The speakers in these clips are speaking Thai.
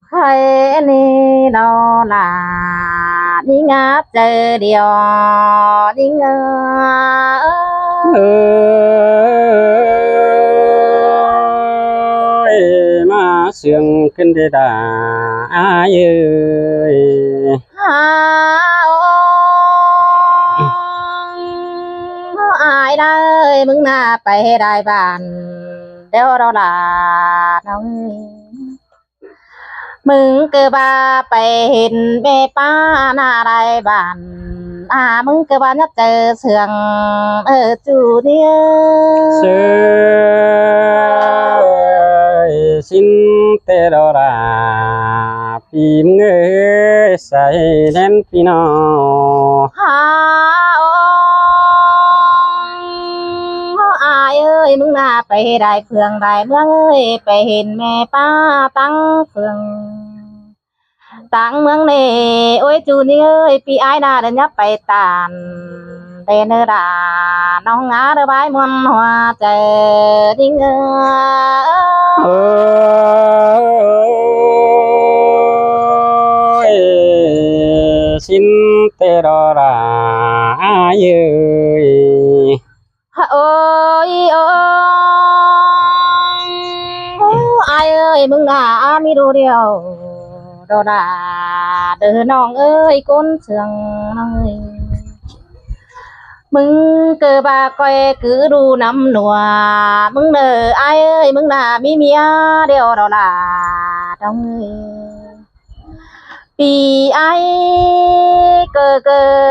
ใครนี่เราล่ะนี่งาเจอเดียวนี่เงเอ้ยมาเสียงขึ้นได้ด่าอายเอ้ยหาโออายได้มึงน่าไปได้บ้านเดี๋ยวเราล่ะน้องมึงเกิดบ้าไปเห็นแม่ป้าหน้าไรบ้านมึงเกิดบ้าจะเจอเสืองจูเนี่ยเสยสินเตดอราปีมเงยใส่แดนพี่น้อง หาโออายเอ้ยมึงน่าไปได้เฟืองได้เมืองเอ้ยไปเห็นแม่ป้าตั้งเฟืองตั้งเมืองนี่โอ้ยจูนี่เอ้ยพี่อายน่าเดินยับไปตานเดนเดาน้องงาเดบายมวนหัวใจดิ้งเอ้ยสินเตดอราอายเอ้ยโอ้ยโอ้อายเอ้ยมึงน่ามีดูเดียวโดดาเดินน้องเอ้ยก้นเสืองน้องเอ้ยมึงเกิดบาก้อยคือดูน้ำหนัวมึงเด้ออายเอ้ยมึงน่ามีเมียเดียวเราล่ะน้องเอ้ยปีไอ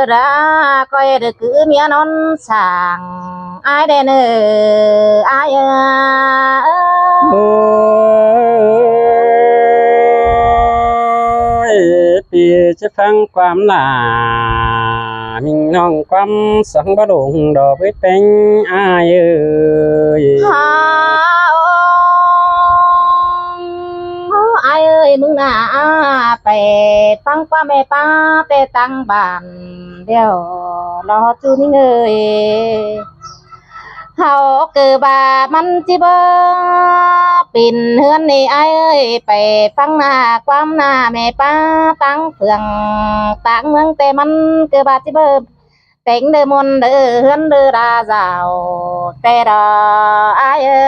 ra coi được cứ mía non sàng ai đen ai โอ้ยปีจะฟังความหลามิงน้องความสังบดงดอกเป็นอายเอ้ย ai ơiมึงน่ะไปฟังป้าแม่ป้าแต่ตั้งบ้านเดี๋ยวรอจูนี่เอ้ยเฮาเกิดบามันจิเบปิ่นเฮือนนี่ไอ้เอ้ยไปฟังหน้าความหน้าแม่ป้าตั้งเฟืองตั้งเมืองแต่มันเกิดบาจิเบแต่งเดมนเดอเฮือนเดอราเจ้าแต่รอไอ้เอ้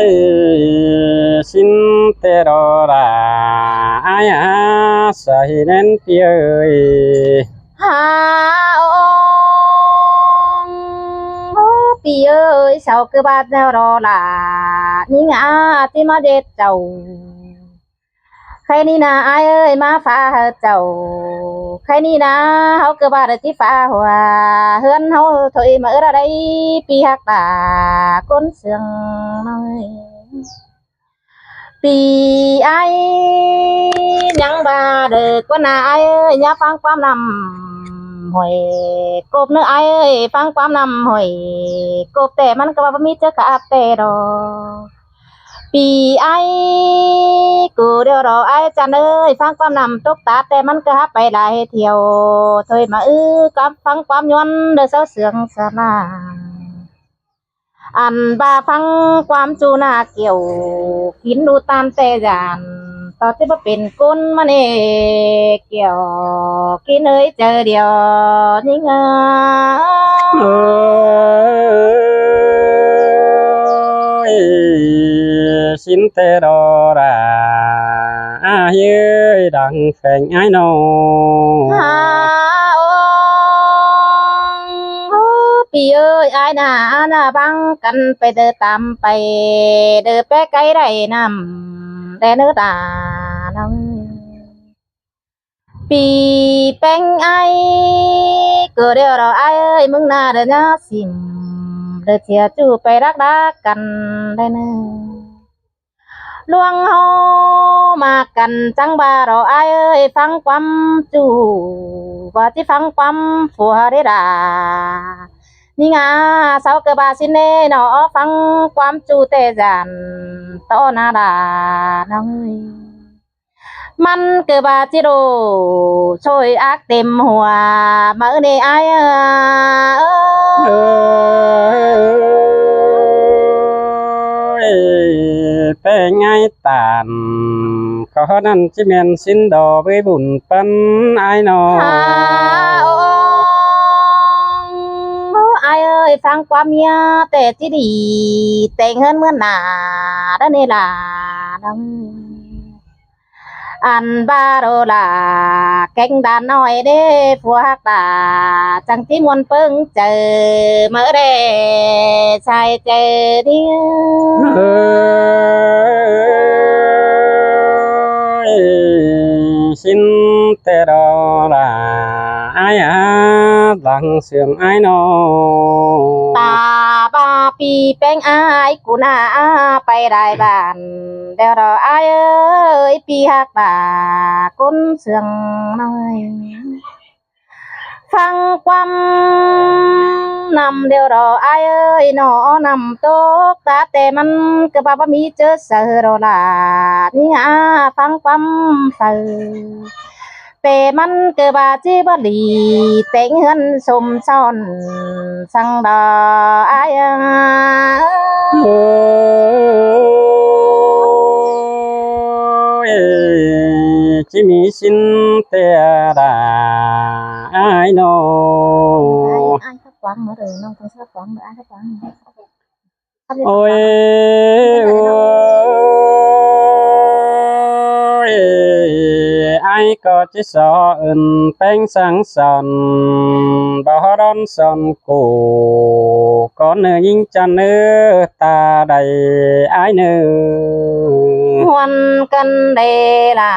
ยสินเตรอราอายาใส่เน้นเปียยหาองปีเอ้ยเสาคือบาดแนวรอล่ะนี่งาที่มาเด็ดเจ้าใครนี่นะไอ้เอ้ยมาฟ้าเจ้าใครนี่นะเขาคือบาดที่ฟ้าหัวเฮือนเขาถอยมาอะไรปีหักตาก้นเสืองน้อยปีไอ้ยังบาเด็กว่านาไอ้เอ้ยอย่าฟังความนำหอยกบเนื้อไอ้เอ้ยฟังความนำหอยกบแต่มันก็ว่ามีเจ้ากะแต่ดอกปีไอ้กูเดี๋ยวรอไอ้จันเอ้ยฟังความนำตกตาแต่มันก็ไปได้เที่ยวถอยมากับฟังความย้อนเด้อเสาเสืองสนาอันบาฟังความจูนาเกี่ยวกินดูตามแต่ยานต่อที่ว่าเป็นก้นมันเกี่ยวกินเอ้ยเจอเดียวนี่เงาเอ้ยสินเตรอราอายเอ้ยดังแฝงไอ้น้อง หาปีเอ้ยอายน่าบังกันไปเดินตามไปเดินไปไกลได้นำแต่เนื้อตาน้ำปีแป้งไอก็เดี๋ยวเราไอเอ้ยมึงน่าเดินยาสิมเดินเที่ยวจูไปรักกันได้เนื้อลวงเฮามากันจังบาเราไอเอ้ยฟังความจูว่าที่ฟังความผัวได้ด่านี่งาเสาเกบาสินเน่เนาะฟังความจูเตจันต่อนาดาน้องมันเกบาจิโรช่วยอักเต็มหัวมาเนไอเอ้ เป็นไงตานก็นั้นจิแม่นสินดอกไปบุญปันอายน้อ หาโอ้อายเอ้ยฟังความเมียแต่ที่ดีแต่งเฮินเมื่อหนาด้านนี่ล่ะดังอันบาโรลาแก่งดานน้อยเด้ผัวฮักตาจังที่มวนเปิ้งเจอเมื่อเด้ชายเจอเดียว เอ้ยสินแต่ดอลาอายหลังเสื่อมอายน้อ ตาบาปีแป้งอายกูน่าไปได้บ้านเดี๋ยวรออายเอ้ยปีหักตาก้นเสืองน้อยฟังความนำเดี๋ยวรออายเอ้ยหนอนำตกตาแต่มันก็บ่มีเจอเสือรอลานี่ฟังความเสือแต่มันก็บาจีบลีแต่งเงินสมซ้อนสังดออาย โอ้ยจิมีสินแต่ดาอายน้อ ai khắp quán mở rồi nông không khắp quán mở ai khắp quán โอ้ยโอ้ยไอ้ก็จะสอนเป็นสังสรรค์บ่ร้อนสอนกูก็เนื้อยิ่งจันเนื้อตาใดไอ้เนื้อ hoàn cân đề là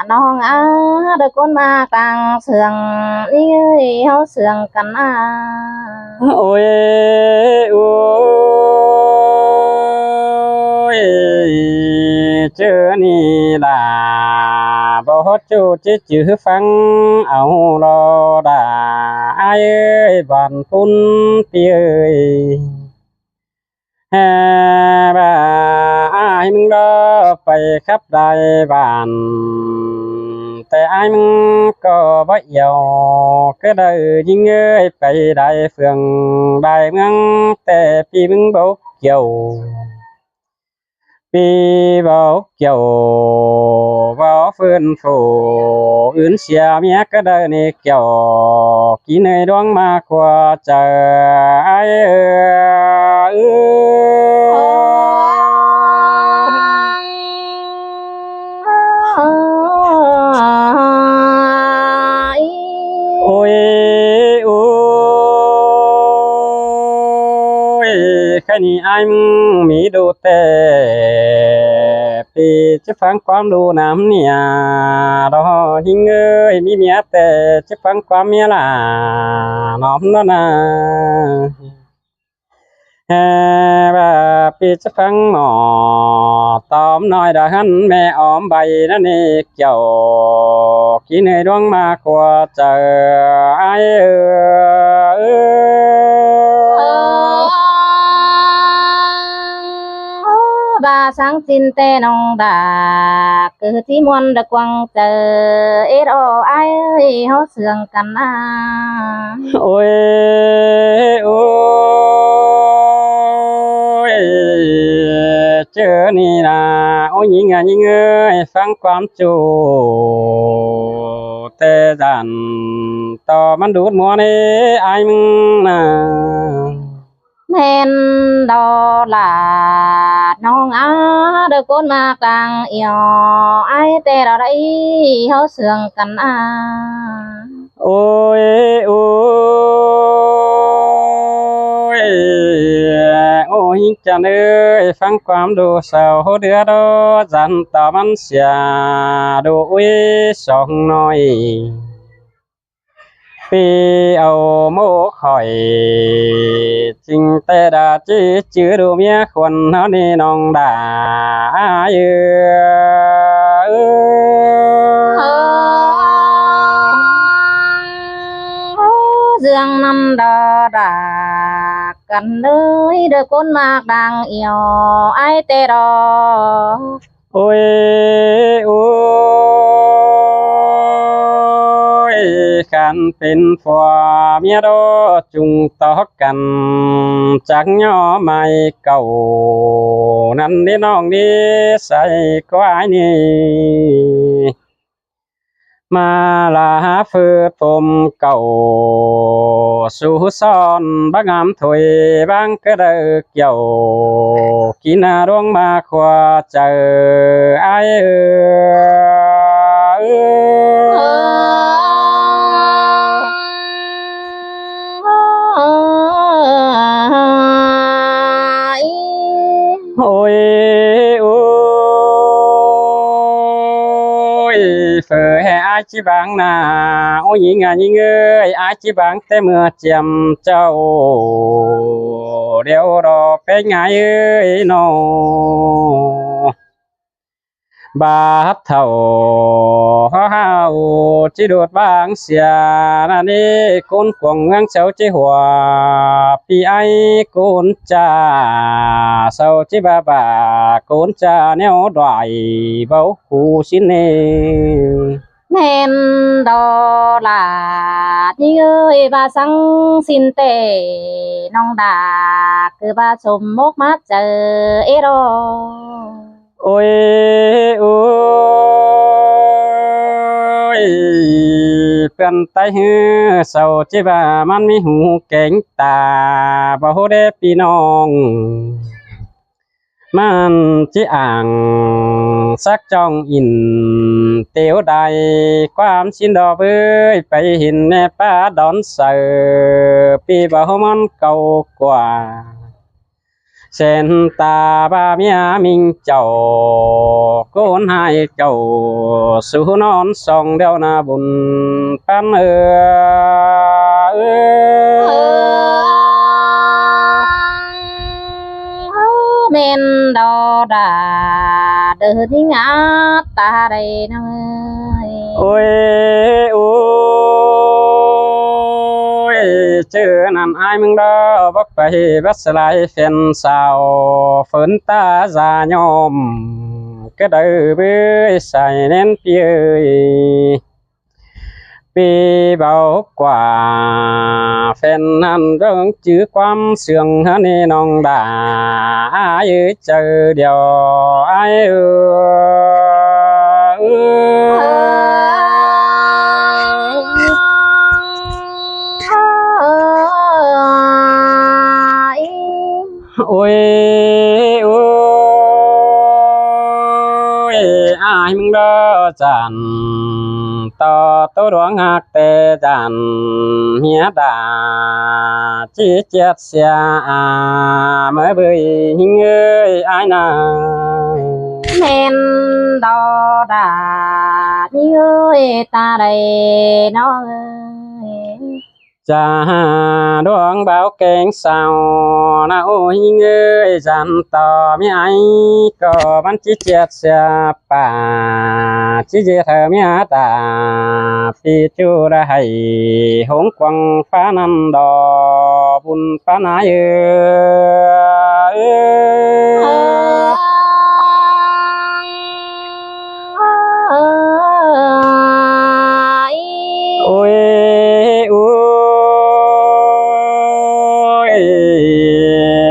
non á được con ma càng sườn đi háo sườn cần à โอ้ยโอ้ยเจอนี่ล่ะบ่จูจิจื้อฟังเอารอดาอายเอ้ยบ้านพุ่นเตียเอ้ยแฮ่บ่าอายมึงรอไปครับได้บ้านแต่อายมึงก็บ่เอี่ยวก็ได้ยิงเอ้ยไปได้เฟืองได้เมืองแต่พี่มึงบ่เกี่ยวปีบ่เกี่ยวบ่ฟื้นฟูอื่นเสียเมียก็ได้นี่เกี่ยวกินในดวงมากกว่าเจออายเอ้ย โอ้ยโอ้ยแค่นี้อายมึงมีดูแต่ปีจะฟังความดูน้ำเนี่ยรอหิงเอ้ยมีเมียแต่จะฟังความเมียล่ะน้อมแล้วนะแฮ่ว่าปีจะฟังหมอตอมน้อยดาหันแม่ออมใบนั่นนี่เกี่ยวกินในดวงมากกว่าเจอไอ้bà sáng tin tê nông đà cứ tí muôn được quăng chờ ít ô ai ơi hó sườn cần à โอ้ยโอ้ยเจอนี่นะโอ้ยยิงยิงเอ้ยฟังความจูแต่ดันต่อมันดูดมัวนี่ไอ้มึงนะ men đò là nông á được con ma càng yêu ai tê đó đấy hó sườn cần à โอ้ยโอ้ยโอ้ยจันเอ้ยฟังความดูเศร้าเดือดจันต่อมันเสียดูอุ้ยสองน้อยปีเอาโมข่อยจริงแต่ดาจีจื้อดูเมียคนเฮานี่น้องด่าเยอ dương năm đò đà cần nơi được con mạc đang yêu ai tê đò โอ้ยโอ้ย ยกันเป็นผัวเมียโดจุงต่อกันจากย่อไม่เก่านั่นนี่น้องนี่ใส่กวายนี่มาลาฝืดผมเก่าสู่ซ้อนบางงามถอยบางก็เด้อเกี่ยวกินดวงมาขวาเจอไอโอ้ยโอ้ยเฟอให้อาชีบังนาโอ้ยยิงอ่ะยิงเอ้ยอาชีบังแต่เมื่อเจียมเจ้าเดี๋ยวรอเป็นไงเอ้ยน้องบาดเท่าเฮาจิโดดบางเสียนั่นนี่คนกวงเมืองเจ้าจิหัวพี่ไอ้คนจ้าเศร้าจิบาบาคนจ้าแนวดอยเบาหูสิเน nên đó là đi ơi bà sang xin tệ nong đà cứ bà sum mốt mát chờ ấy đó โอ้ยโอ้ยเป็นไตหือเศร้าจิบามันมีหูเก่งตาบ่ฮู้เด้พี่น้องมันจิอ่างสักจ้องอินเตียวใดความชินดอกเอ้ยไปเห็นแน่ป้าดอนเสือปีบ่มันเก่ากว่าเส้นตาบาเมียมิงเจ้าโกนให้เจ้าสู่นอนส่องเดียวนาบุญปันmen đò đà đưa đi ngã ta đây nó ơi โอ้ยโอ้ยเจอนั่นอายมึงเด้อบักไปบัสลายแฟนสาวฝนตาจายอมก็เด้อเบ้ยใส่เน้นเปียยปีเบากว่าแฟนนั้นเรื่องจื้อความเสื่องฮะนี่น้องด่าอายเจอเดียวอายโอ้ยโอ้ยอายมึงเด้อจันต่อตัวดวงหักแต่จันเฮียดาจีเจ็ดเสียเมื่อเบื่อหิงเอ้ยอายนา men đò đà đi ơi ta đây nó ơi จะดวงเบาเก่งสาวนะโอ้ยเงยจันต่อมีไอก็มันจิเจียดเสียป่าจิเจเธอมีอาตาพี่จูได้ให้หงกวังฟ้านันดอบุญฟ้านาเอ โอ้ยโอ้ย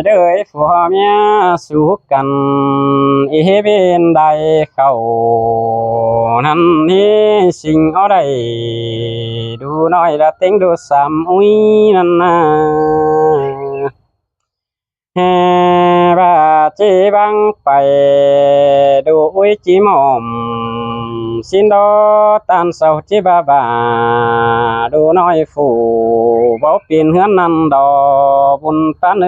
เด้อผัวเมียสู้กันอีเวนใดเข้านั่นนี่สิ่งอะไรดูน้อยละเต็งดูสามอุ้ยนั่นนะแฮ่บาจีบังไปดูอุ้ยจีหมอมสินดอตันเสาจีบาบาดูน้อยฝูบ่เปลี่ยนเฮือนนั่นดอบุญปาน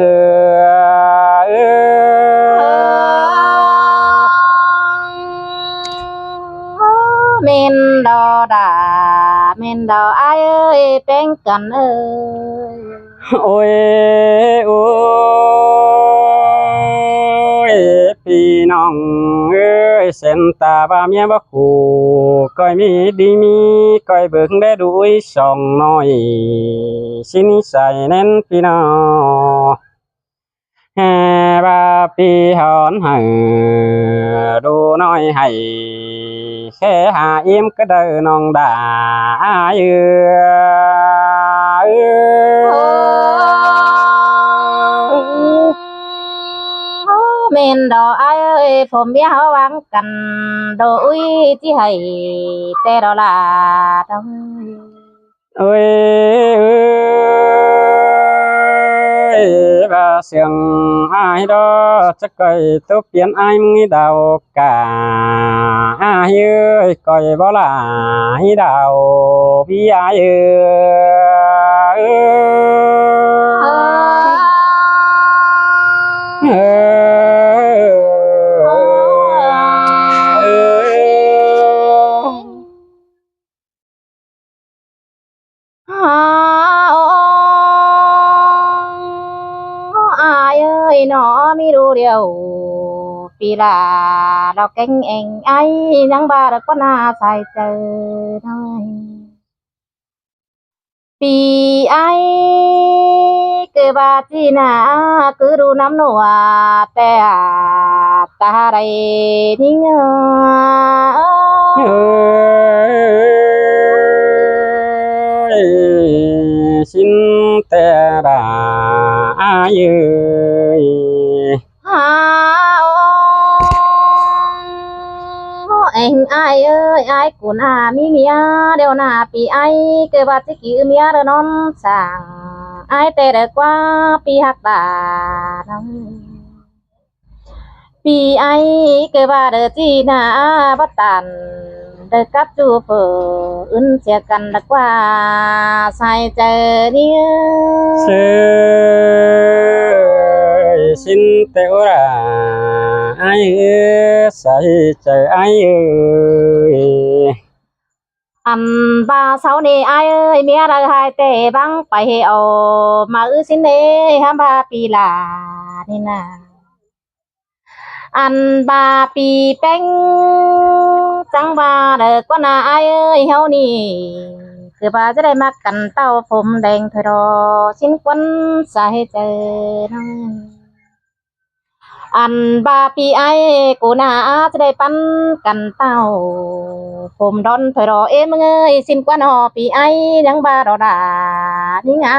men đò đà men đò ai ơi bên cạnh ơi โอ้ยโอ้ยพี่น้องเอ้ยเส้นตาบาเมียบ่คู่ก้อยมีดีมีก้อยเบิ่งได้ดูอีสองน้อยสินิสัยแน่นพี่น้องแฮ่บาปีหอนให้ดูน้อยให้ แค่หาอิ่มก็เดินน้องด่าเอือ เมนดอกอ้ายเอ้ยผมเบี้ยหวังกันโดยที่ให้แต่ดอกลาดอก ơi và xiềng ai đó chắc coi tốt biến ai nghĩ đào cả ai ơi coi bao là ai đào vì ai ai ơi nó mi ru điều vì là đọc cánh anh ấy nhắn ba được con na sai chờ thôi vì ai cứ ba chi na cứ ru nắm nụ te ta đây đi xin te ra ai ơi anh ai ơi ai của na mi mía đều na pi ai cái bát chỉ kêu mía rồi non sang ai tê được qua pi hạt đà pi ai cái bát được chỉ na bắt tàn được cắp chu phở ứng sẽ cần được qua sai chờ đi xin teo ra ai ơi sai chờ ai ơi ăn ba sáu nè ai ơi mía đời hai tê băng phải ồ mà xin nè ham ba pi là đi na ăn ba pi bánh trắng ba đời con ai ơi heo nìคือว่าจะได้มากันเต้าผมแดงเธอรอสิ้นควันสายเจอน้องอันบาปีไอกูน่าจะได้ปั้นกันเต้าผมดอนเธอรอเอ้มึงเอ้ยสิ้นควันหอปีไอยังบารอดานี่งา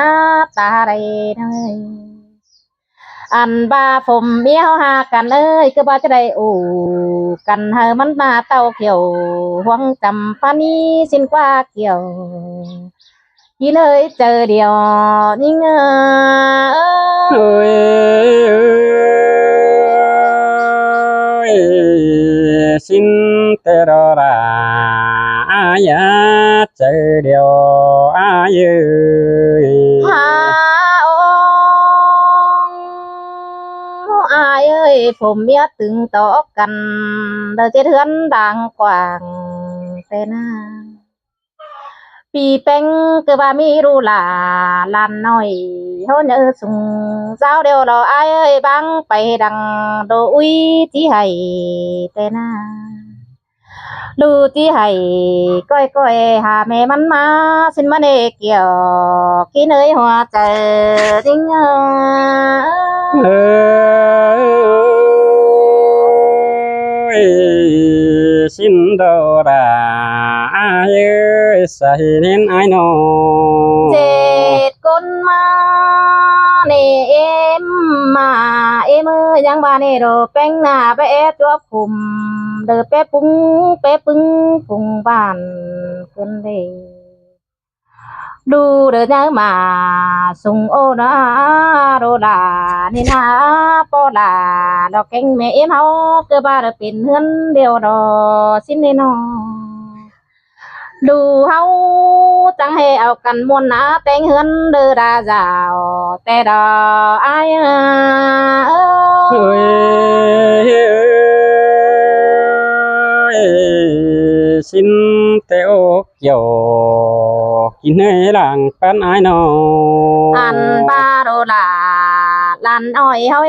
ตาไรน้องเอ้ยอันบาผมเมียวหากันเอ้ยคือว่าจะได้อู่กันเฮอมันมาเต้าเขียวหวงจำปานี้สิ้นกว่าเขียวยี่เลยเจอเดียวนี่เงơi xin tê đô ra ai chơi điều ai ơi อายเอ้ยผมเมียตึงต่อกันเดาจะเทือนดังกว่างแต่หน้าปีแป้งก็ว่ามีรูหลาลานน้อยเฮาเนอสุงเจ้าเดียวเราอายเอ้ยบังไปดังโดอุ้ยที่ให้แต่หน้าดูที่ให้ก้อยก้อยหาแม่มันมาสินมาเนเกี่ยวกินเอ้ยหัวใจจริงxin đâu ra ai ơi say nên ai nô เจ็ดคนมาเนเอ็มมาเอ็มยังบาเนโรแป้งหน้าไปแอดตัวคุมเดอเป๊ปุ้งเป๊ปึ้งปุ้งบ้านขึ้นเลยดูเดินยังมาสุงโอนาโรดานี่นาปอดาดอกแกงแม่เอ็มเฮาเกือบาเดเป็นเฮือนเดียวดอสิ้นแน่นอดูเฮาจังให้เอากันมวนนะแต่งเฮือนเด้อดาจาวแต่ดออายxin teo kiểu kín nơi làng pan ai nô อันบาโรลาลันอ้อยเฮา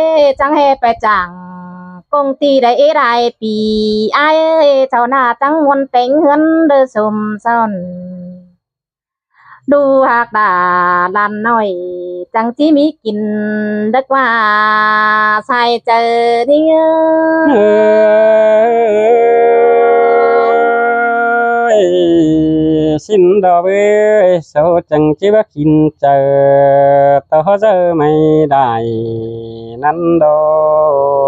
จังให้ไปจังกงตีได้ได้ปีอายเจ้าหน้าจังมวนแต่งเฮือนเด้อสมซ่อนดูหากดาลันน้อยจังที่มีกินดักว่าใส่เจอนี่ ยสิ้นดอกเอ้ยโซจังจิว่ากินเจอต่อเจอไม่ได้นั้นดอ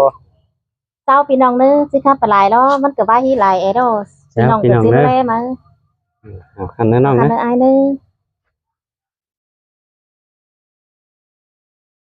ก เจ้าพี่น้องเนื้อสิครับปลายแล้วมันก็ว่าฮีหลายเอโดพี่น้องก็สิแลมา เอาคันนั้นน้อง คัน นะ เนื้ออายเนื้อ